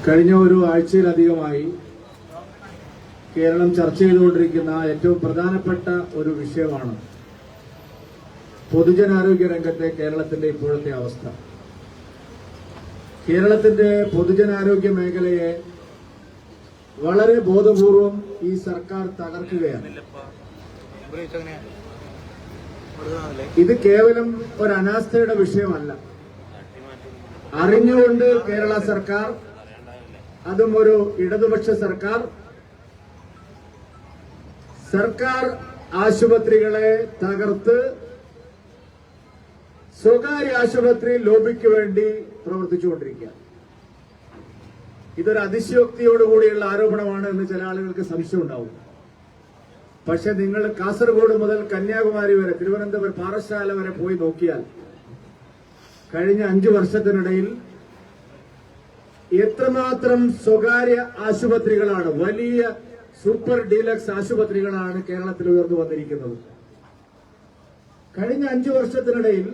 കഴിഞ്ഞ ഒരു ആഴ്ചയിലധികമായി കേരളം ചർച്ച ചെയ്തുകൊണ്ടിരിക്കുന്ന ഏറ്റവും പ്രധാനപ്പെട്ട ഒരു വിഷയമാണ് പൊതുജനാരോഗ്യ രംഗത്തെ കേരളത്തിന്റെ ഇപ്പോഴത്തെ അവസ്ഥ. കേരളത്തിന്റെ പൊതുജനാരോഗ്യ മേഖലയെ വളരെ ബോധപൂർവം ഈ സർക്കാർ തകർക്കുകയാണ്. ഇത് കേവലം ഒരു അനാസ്ഥയുടെ വിഷയമല്ല. അറിഞ്ഞുകൊണ്ട് കേരള സർക്കാർ, അതും ഒരു ഇടതുപക്ഷ സർക്കാർ, സർക്കാർ ആശുപത്രികളെ തകർത്ത് സ്വകാര്യ ആശുപത്രി ലോബിക്ക് വേണ്ടി പ്രവർത്തിച്ചുകൊണ്ടിരിക്കുകയാണ്. ഇതൊരു അതിശയോക്തിയോടുകൂടിയുള്ള ആരോപണമാണ് എന്ന് ചില ആളുകൾക്ക് സംശയം ഉണ്ടാവും. പക്ഷെ നിങ്ങൾ കാസർഗോഡ് മുതൽ കന്യാകുമാരി വരെ, തിരുവനന്തപുരം പാറശാല വരെ പോയി നോക്കിയാൽ കഴിഞ്ഞ 5 വർഷത്തിനിടയിൽ എത്രമാത്രം സ്വകാര്യ ആശുപത്രികളാണ്, വലിയ സൂപ്പർ ഡീലക്സ് ആശുപത്രികളാണ് കേരളത്തിൽ ഉയർന്നു വന്നിരിക്കുന്നത്. കഴിഞ്ഞ 5 വർഷത്തിനിടയിൽ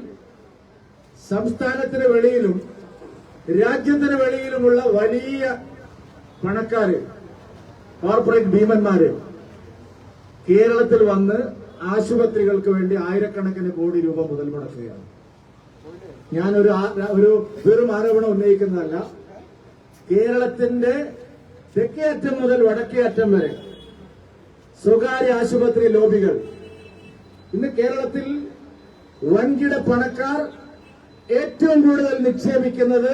സംസ്ഥാനത്തിന് വെളിയിലും രാജ്യത്തിന് വെളിയിലുമുള്ള വലിയ പണക്കാര്, കോർപ്പറേറ്റ് ഭീമന്മാര് കേരളത്തിൽ വന്ന് ആശുപത്രികൾക്ക് വേണ്ടി ആയിരക്കണക്കിന് കോടി രൂപ മുതൽ മുടക്കുകയാണ്. ഞാനൊരു വെറും ആരോപണം ഉന്നയിക്കുന്നതല്ല. കേരളത്തിന്റെ തെക്കേ അറ്റം മുതൽ വടക്കേ അറ്റം വരെ സ്വകാര്യ ആശുപത്രി ലോബികൾ. ഇന്ന് കേരളത്തിൽ വൻകിട പണക്കാർ ഏറ്റവും കൂടുതൽ നിക്ഷേപിക്കുന്നത്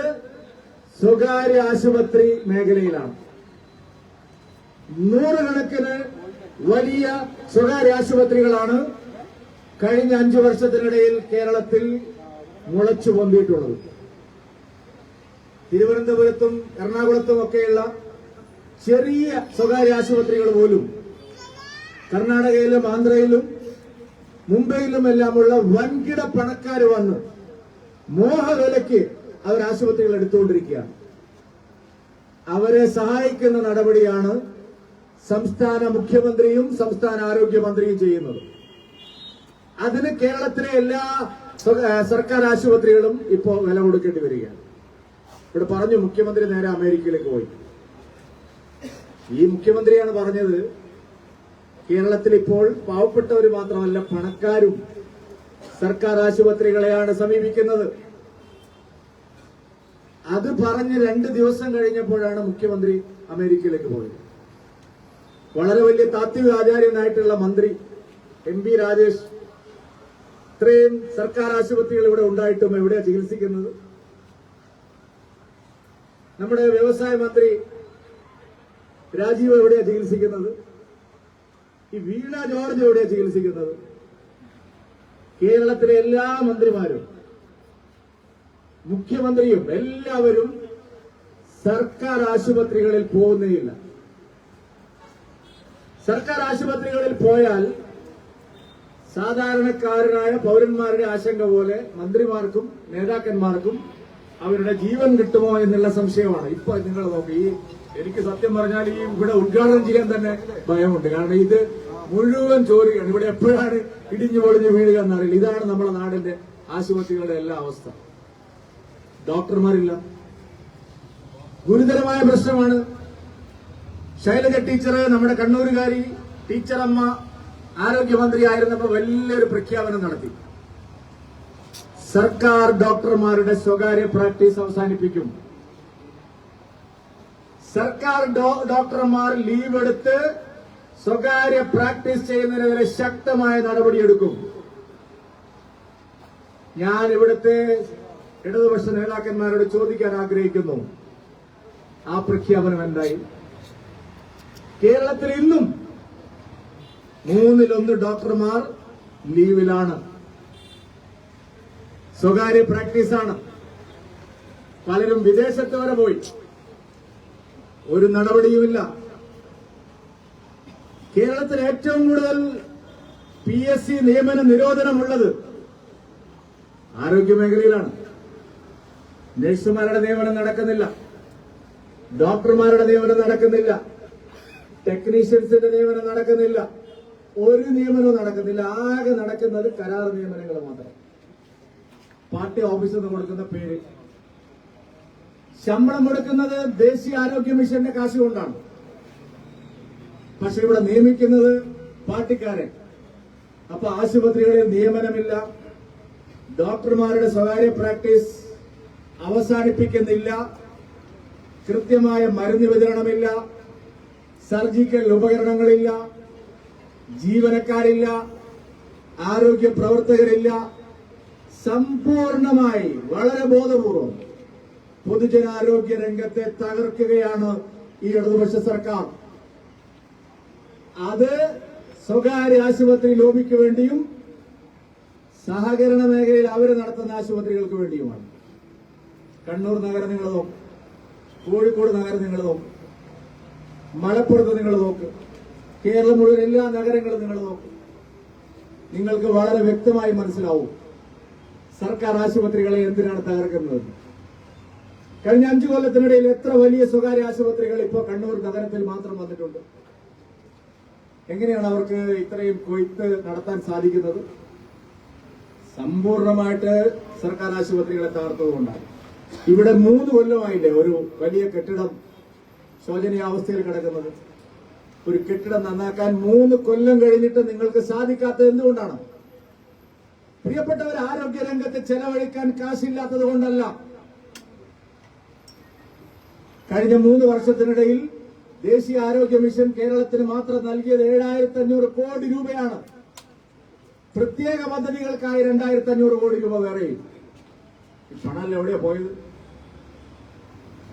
സ്വകാര്യ ആശുപത്രി മേഖലയിലാണ്. 100 കണക്കിന് വലിയ സ്വകാര്യ ആശുപത്രികളാണ് കഴിഞ്ഞ 5 വർഷത്തിനിടയിൽ കേരളത്തിൽ മുളച്ചു പൊന്തിയിട്ടുള്ളത്. തിരുവനന്തപുരത്തും എറണാകുളത്തും ഒക്കെയുള്ള ചെറിയ സ്വകാര്യ ആശുപത്രികൾ പോലും കർണാടകയിലും ആന്ധ്രയിലും മുംബൈയിലുമെല്ലാമുള്ള വൻകിട പണക്കാർ വന്ന് മോഹവിലയ്ക്ക് അവർ ആശുപത്രികൾ എടുത്തുകൊണ്ടിരിക്കുകയാണ്. അവരെ സഹായിക്കുന്ന നടപടിയാണ് സംസ്ഥാന മുഖ്യമന്ത്രിയും സംസ്ഥാന ആരോഗ്യമന്ത്രിയും ചെയ്യുന്നത്. അതിന് കേരളത്തിലെ എല്ലാ സർക്കാർ ആശുപത്രികളും ഇപ്പോൾ വില കൊടുക്കേണ്ടി വരികയാണ്. ഇവിടെ പറഞ്ഞു, മുഖ്യമന്ത്രി നേരെ അമേരിക്കയിലേക്ക് പോയി. ഈ മുഖ്യമന്ത്രിയാണ് പറഞ്ഞത് കേരളത്തിൽ ഇപ്പോൾ പാവപ്പെട്ടവർ മാത്രമല്ല പണക്കാരും സർക്കാർ ആശുപത്രികളെയാണ് സമീപിക്കുന്നത്. അത് പറഞ്ഞ് 2 ദിവസം കഴിഞ്ഞപ്പോഴാണ് മുഖ്യമന്ത്രി അമേരിക്കയിലേക്ക് പോയത്. വളരെ വലിയ താത്വിക ആചാര്യനായിട്ടുള്ള മന്ത്രി MP രാജേഷ് ഇത്രയും സർക്കാർ ആശുപത്രികൾ ഇവിടെ ഉണ്ടായിട്ടും എവിടെയാ ചികിത്സിക്കുന്നത്? നമ്മുടെ വ്യവസായ മന്ത്രി രാജീവ് എവിടെയാ ചികിത്സിക്കുന്നത്? ഈ വീണ ജോർജ് എവിടെയാ ചികിത്സിക്കുന്നത്? കേരളത്തിലെ എല്ലാ മന്ത്രിമാരും മുഖ്യമന്ത്രിയും എല്ലാവരും സർക്കാർ ആശുപത്രികളിൽ പോകുന്നേയില്ല. സർക്കാർ ആശുപത്രികളിൽ പോയാൽ സാധാരണക്കാരനായ പൗരന്മാരുടെ ആശങ്ക പോലെ മന്ത്രിമാർക്കും നേതാക്കന്മാർക്കും അവരുടെ ജീവൻ കിട്ടുമോ എന്നുള്ള സംശയമാണ്. ഇപ്പൊ നിങ്ങൾ നോക്കി, എനിക്ക് സത്യം പറഞ്ഞാൽ ഈ ഇവിടെ ഉദ്ഘാടനം ചെയ്യാൻ തന്നെ ഭയമുണ്ട്. കാരണം ഇത് മുഴുവൻ ചോരുകയാണ്. ഇവിടെ എപ്പോഴാണ് ഇടിഞ്ഞു പൊളിഞ്ഞു വീഴുക എന്നറിയില്ല. ഇതാണ് നമ്മുടെ നാടിന്റെ ആശുപത്രികളുടെ എല്ലാ അവസ്ഥ. ഡോക്ടർമാരില്ല, ഗുരുതരമായ പ്രശ്നമാണ്. ശൈലജ ടീച്ചർ, നമ്മുടെ കണ്ണൂരുകാരി ടീച്ചറമ്മ ആരോഗ്യമന്ത്രി ആയിരുന്നപ്പോൾ വലിയൊരു പ്രഖ്യാപനം നടത്തി. സർക്കാർ ഡോക്ടർമാരുടെ സ്വകാര്യ പ്രാക്ടീസ് അവസാനിപ്പിക്കും. സർക്കാർ ഡോക്ടർമാർ ലീവ് എടുത്ത് സ്വകാര്യ പ്രാക്ടീസ് ചെയ്യുന്നതിനെതിരെ ശക്തമായ നടപടിയെടുക്കും. ഞാൻ ഇവിടുത്തെ ഇടതുപക്ഷ നേതാക്കന്മാരോട് ചോദിക്കാൻ ആഗ്രഹിക്കുന്നു, ആ പ്രഖ്യാപനം എന്തായി? കേരളത്തിൽ ഇന്നും 3-1 ഡോക്ടർമാർ ലീവിലാണ്. സ്വകാര്യ പ്രാക്ടീസാണ്. പലരും വിദേശത്ത് വരെ പോയി. ഒരു നടപടിയുമില്ല. കേരളത്തിൽ ഏറ്റവും കൂടുതൽ PSC നിയമന നിരോധനമുള്ളത് ആരോഗ്യമേഖലയിലാണ്. നഴ്സുമാരുടെ നിയമനം നടക്കുന്നില്ല, ഡോക്ടർമാരുടെ നിയമനം നടക്കുന്നില്ല, ടെക്നീഷ്യൻസിന്റെ നിയമനം നടക്കുന്നില്ല, ഒരു നിയമനവും നടക്കുന്നില്ല. ആകെ നടക്കുന്നത് കരാർ നിയമനങ്ങൾ മാത്രം. പാർട്ടി ഓഫീസിൽ നിന്ന് കൊടുക്കുന്ന പേര്. ശമ്പളം കൊടുക്കുന്നത് ദേശീയ ആരോഗ്യ മിഷന്റെ കാശ് കൊണ്ടാണ്. പക്ഷെ ഇവിടെ നിയമിക്കുന്നത് പാർട്ടിക്കാരെ. അപ്പൊ ആശുപത്രികളിൽ നിയമനമില്ല, ഡോക്ടർമാരുടെ സ്വകാര്യ പ്രാക്ടീസ് അവസാനിപ്പിക്കുന്നില്ല, കൃത്യമായ മരുന്ന് വിതരണമില്ല, സർജിക്കൽ ഉപകരണങ്ങളില്ല, ജീവനക്കാരില്ല, ആരോഗ്യ പ്രവർത്തകരില്ല. സമ്പൂർണമായി വളരെ ബോധപൂർവം പൊതുജനാരോഗ്യ രംഗത്തെ തകർക്കുകയാണ് ഈ ഇടതുപക്ഷ സർക്കാർ. അത് സ്വകാര്യ ആശുപത്രി ലോബിക്ക് വേണ്ടിയും സഹകരണ മേഖലയിൽ അവർ നടത്തുന്ന ആശുപത്രികൾക്ക് വേണ്ടിയുമാണ്. കണ്ണൂർ നഗരം നിങ്ങൾ നോക്ക്, കോഴിക്കോട് നഗരം നിങ്ങൾ നോക്ക്, മലപ്പുറത്ത് നിങ്ങൾ നോക്ക്, കേരളം മുഴുവൻ എല്ലാ നഗരങ്ങളും നിങ്ങൾ നോക്ക്. നിങ്ങൾക്ക് വളരെ വ്യക്തമായി മനസ്സിലാവും സർക്കാർ ആശുപത്രികളെ എന്തിനാണ് തകർക്കുന്നത്. കഴിഞ്ഞ 5 കൊല്ലത്തിനിടയിൽ എത്ര വലിയ സ്വകാര്യ ആശുപത്രികൾ ഇപ്പോൾ കണ്ണൂർ നഗരത്തിൽ മാത്രം വന്നിട്ടുണ്ട്. എങ്ങനെയാണ് അവർക്ക് ഇത്രയും കൊയ്ത്ത് നടത്താൻ സാധിക്കുന്നത്? സമ്പൂർണമായിട്ട് സർക്കാർ ആശുപത്രികളെ തകർത്തതുകൊണ്ടാണ്. ഇവിടെ 3 കൊല്ലമായില്ലേ ഒരു വലിയ കെട്ടിടം ശോചനീയാവസ്ഥയിൽ കിടക്കുന്നത്. ഒരു കെട്ടിടം നന്നാക്കാൻ 3 കൊല്ലം കഴിഞ്ഞിട്ട് നിങ്ങൾക്ക് സാധിക്കാത്തത് എന്തുകൊണ്ടാണ്? പ്രിയപ്പെട്ടവർ, ആരോഗ്യ രംഗത്ത് ചെലവഴിക്കാൻ കാശില്ലാത്തത് കൊണ്ടല്ല. കഴിഞ്ഞ 3 വർഷത്തിനിടയിൽ ദേശീയ ആരോഗ്യ മിഷൻ കേരളത്തിന് മാത്രം നൽകിയത് 7,500 കോടി രൂപയാണ്. പ്രത്യേക പദ്ധതികൾക്കായി 2,500 കോടി രൂപ വേറെയും. ഈ പണം എവിടെയാ പോയത്?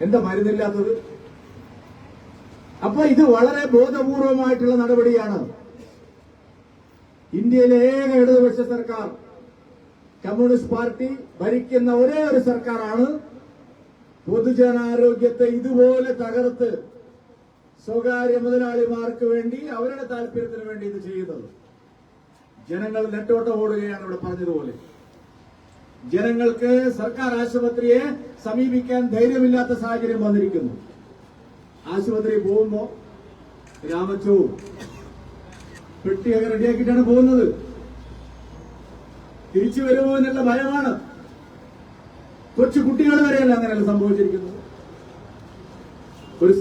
എന്താ മരുന്നില്ലാത്തത്? അപ്പൊ ഇത് വളരെ ബോധപൂർവമായിട്ടുള്ള നടപടിയാണ്. ഇന്ത്യയിലെ ഏക ഇടതുപക്ഷ സർക്കാർ, കമ്മ്യൂണിസ്റ്റ് പാർട്ടി ഭരിക്കുന്ന ഒരേ ഒരു സർക്കാരാണ് പൊതുജനാരോഗ്യത്തെ ഇതുപോലെ തകർത്ത് സ്വകാര്യ മുതലാളിമാർക്ക് വേണ്ടി അവരുടെ താല്പര്യത്തിന് വേണ്ടി ഇത് ചെയ്യുന്നത്. ജനങ്ങൾ നെട്ടോട്ടം ഓടുകയാണ്. ഇവിടെ പറഞ്ഞതുപോലെ ജനങ്ങൾക്ക് സർക്കാർ ആശുപത്രിയെ സമീപിക്കാൻ ധൈര്യമില്ലാത്ത സാഹചര്യം വന്നിരിക്കുന്നു. ആശുപത്രിയിൽ പോകുമ്പോ രാമച്ചു പെട്ടിയൊക്കെ റെഡിയാക്കിയിട്ടാണ് പോകുന്നത്. തിരിച്ചു വരുമോ എന്നുള്ള ഭയമാണ്. കൊച്ചു കുട്ടികൾ വരെയല്ല അങ്ങനെയല്ല സംഭവിച്ചിരിക്കുന്നത്. ഒരു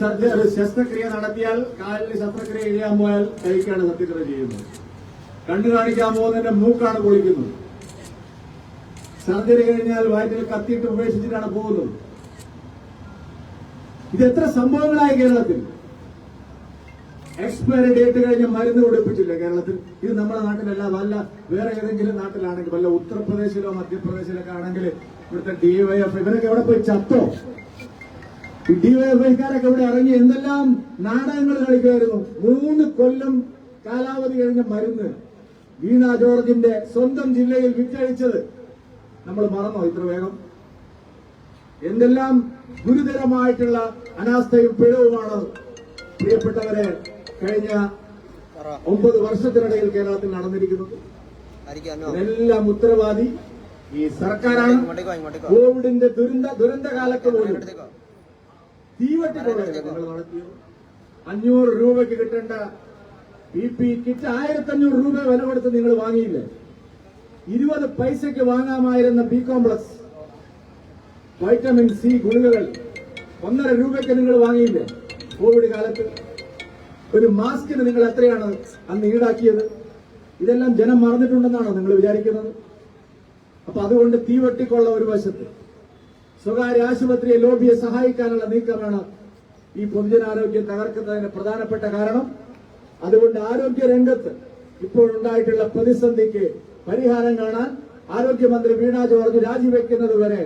ശസ്ത്രക്രിയ നടത്തിയാൽ, കാലിന് ശസ്ത്രക്രിയ ചെയ്യാൻ പോയാൽ കൈക്കാണ് ശസ്ത്രക്രിയ ചെയ്യുന്നത്. കണ്ണു കാണിക്കാൻ പോകുന്നതിന്റെ മൂക്കാണ് പൊളിക്കുന്നത്. സർജറി കഴിഞ്ഞാൽ വയറ്റിൽ കത്തിയിട്ട് ഉപേക്ഷിച്ചിട്ടാണ് പോകുന്നത്. ഇതെത്ര സംഭവങ്ങളായി കേരളത്തിൽ. എക്സ്പയറി ഡേറ്റ് കഴിഞ്ഞ് മരുന്ന് കൊടുപ്പിച്ചില്ല കേരളത്തിൽ. ഇത് നമ്മുടെ നാട്ടിലല്ല, വല്ല വേറെ ഏതെങ്കിലും നാട്ടിലാണെങ്കിൽ, വല്ല ഉത്തർപ്രദേശിലോ മധ്യപ്രദേശിലൊക്കെ ആണെങ്കിൽ ഇവിടുത്തെ ഡിവൈഎഫ് ഇവരൊക്കെ എവിടെ പോയി ചത്തോ? ഡിവൈഎഫ്ഐക്കാരൊക്കെ ഇവിടെ ഇറങ്ങി എന്തെല്ലാം നാടകങ്ങൾ കളിക്കുമായിരുന്നു. 3 കൊല്ലം കാലാവധി കഴിഞ്ഞ മരുന്ന് വീണ ജോർജിന്റെ സ്വന്തം ജില്ലയിൽ വിറ്റഴിച്ചത് നമ്മൾ മറന്നോ ഇത്ര വേഗം? എന്തെല്ലാം ഗുരുതരമായിട്ടുള്ള അനാസ്ഥയും പിഴവുമാണ് പ്രിയപ്പെട്ടവരെ കഴിഞ്ഞ 9 വർഷത്തിനിടയിൽ കേരളത്തിൽ നടന്നിരിക്കുന്നത്. ഇതെല്ലാം ഉത്തരവാദി ഈ സർക്കാരാണ്. കോവിഡിന്റെ ദുരന്തകാലത്ത് പോലും തീവട്ടിക്കൊള്ളയാണ് നിങ്ങൾ നടത്തിയത്. 500 രൂപയ്ക്ക് കിട്ടേണ്ട PPE കിറ്റ് 1,500 രൂപ വില കൊടുത്ത് നിങ്ങൾ വാങ്ങിയില്ലേ? 20 പൈസയ്ക്ക് വാങ്ങാമായിരുന്ന ബി കോംപ്ലക്സ്, വൈറ്റമിൻ സി ഗുളികകൾ 1.5 രൂപയ്ക്ക് നിങ്ങൾ വാങ്ങിയില്ലേ? കോവിഡ് കാലത്ത് ഒരു മാസ്കിന് നിങ്ങൾ എത്രയാണ് അന്ന് ഈടാക്കിയത്? ഇതെല്ലാം ജനം മറന്നിട്ടുണ്ടെന്നാണോ നിങ്ങൾ വിചാരിക്കുന്നത്? അപ്പൊ അതുകൊണ്ട് തീവട്ടിക്കൊള്ള ഒരു വശത്ത്, സ്വകാര്യ ആശുപത്രിയെ ലോബിയെ സഹായിക്കാനുള്ള നീക്കമാണ് ഈ പൊതുജനാരോഗ്യം തകർക്കുന്നതിന് പ്രധാനപ്പെട്ട കാരണം. അതുകൊണ്ട് ആരോഗ്യ രംഗത്ത് ഇപ്പോഴുണ്ടായിട്ടുള്ള പ്രതിസന്ധിക്ക് പരിഹാരം കാണാൻ ആരോഗ്യമന്ത്രി വീണ ജോർജ് രാജിവെക്കുന്നതുവരെ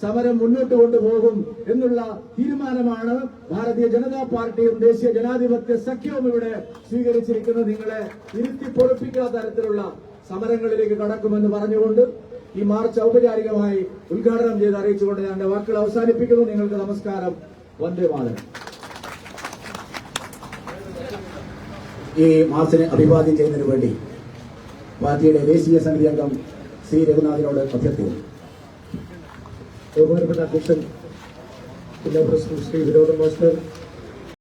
സമരം മുന്നോട്ട് കൊണ്ടുപോകും എന്നുള്ള തീരുമാനമാണ് ഭാരതീയ ജനതാ പാർട്ടിയും ദേശീയ ജനാധിപത്യ സഖ്യവും ഇവിടെ സ്വീകരിച്ചിരിക്കുന്നത്. നിങ്ങളെ ഇരുത്തി പൊറപ്പിക്കുന്ന തരത്തിലുള്ള സമരങ്ങളിലേക്ക് കടക്കുമെന്ന് പറഞ്ഞുകൊണ്ട് ഈ മാർച്ച് ഔപചാരികമായി ഉദ്ഘാടനം ചെയ്ത് അറിയിച്ചുകൊണ്ട് ഞാൻ എന്റെ വാക്കുകൾ അവസാനിപ്പിക്കുന്നു. നിങ്ങൾക്ക് നമസ്കാരം. വന്ദേ മാതരം. ഈ മാർച്ചിനെ അഭിവാദ്യം ചെയ്യുന്നതിന് വേണ്ടി പാർട്ടിയുടെ ദേശീയ സമിതി അംഗം സി രഘുനാഥിനോട് അഭ്യർത്ഥിക്കുന്നു. ബഹുമാനപ്പെട്ട അധ്യക്ഷൻ ജില്ലാ പ്രസിഡന്റ് ശ്രീ വിനോദൻ മാസ്റ്റർ,